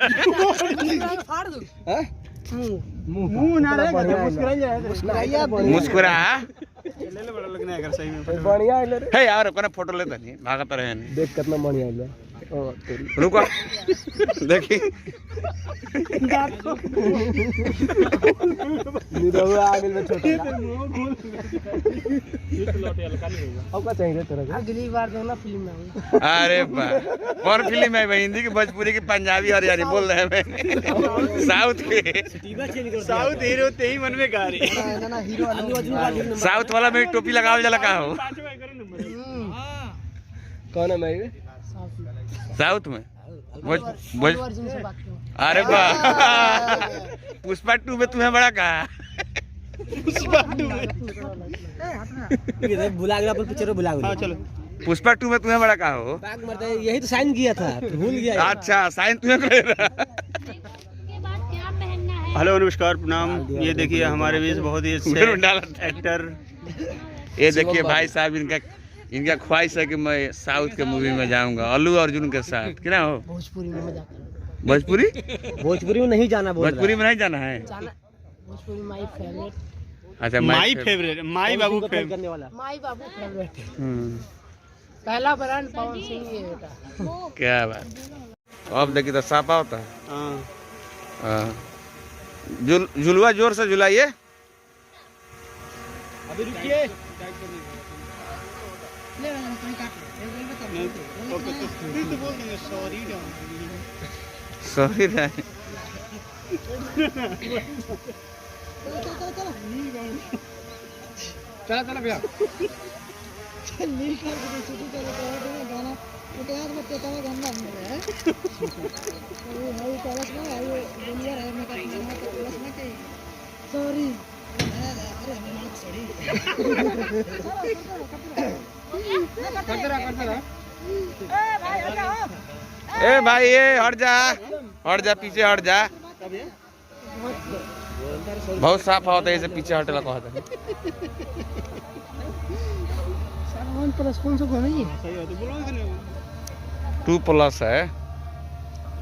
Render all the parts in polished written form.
फाड़ दूं हैं मुंह ना रे मुस्कुराइए मुस्कुरा ले ले बड़ा लगना है अगर सही में बढ़िया है यार अपना फोटो लेता नहीं भागता रहे नहीं देख कितना बढ़िया है रुको देखी निरहुआ आगे में छोटा अब का चाहिए तेरा अगली बार दो ना फिल्म में अरे वाह कौन फिल्म है भाई हिंदी की भोजपुरी की पंजाबी हरियाणी बोल रहे हैं साउथ के साउथ हीरो ते ही मन में गा रही ना हीरो साउथ वाला में टोपी लगावल जाला का हो कौन है मैं साउथ में अरे वाह पुष्पा 2 में तुम्हें बड़ा कहा पुष्पा 2 में बुला गया अपन पिक्चर बुला गया चलो पुष्पा 2 में तुम्हें बड़ा कहा हो बैग मरता है यही तो साइन किया था भूल गया अच्छा साइन तुम्हें कर रहा हेलो नमस्कार प्रणाम। ये देखिए हमारे बीच बहुत ही अच्छे एक्टर ये देखिए भाई साहब इनका ख्वाहिश है कि मैं साउथ के मूवी में जाऊंगा अल्लू अर्जुन के साथ क्या हो भोजपुरी में मजाक भोजपुरी में नहीं जाना भोजपुरी में नहीं जाना है भोजपुरी माय फेवरेट अच्छा my favourite my Babu favourite करने वाला माय बाबू फेवरेट पहला ब्रांड पवन सिंह ये बेटा क्या बात अब देखिए तो सापा होता है हाँ झुलवा जोर से झुलाइए अभी रुकिए सॉरी चला चला भैया सॉरी ए भाई ये हट जा पीछे हट जा बहुत साफ होता है इसे पीछे हटे लगा होता है 2+ है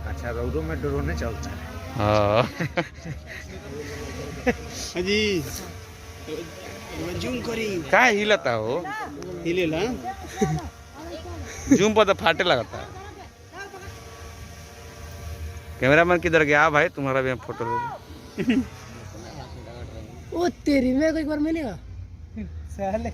अच्छा रोडों में ड्रोन चलता है हाँ जी जूम करी क्या हिलता हो हिलेला जूम पर तो फाटे लगता है कैमरामैन किधर गया भाई तुम्हारा भी फोटो ले ओ तेरी में एक बार मिलेगा साले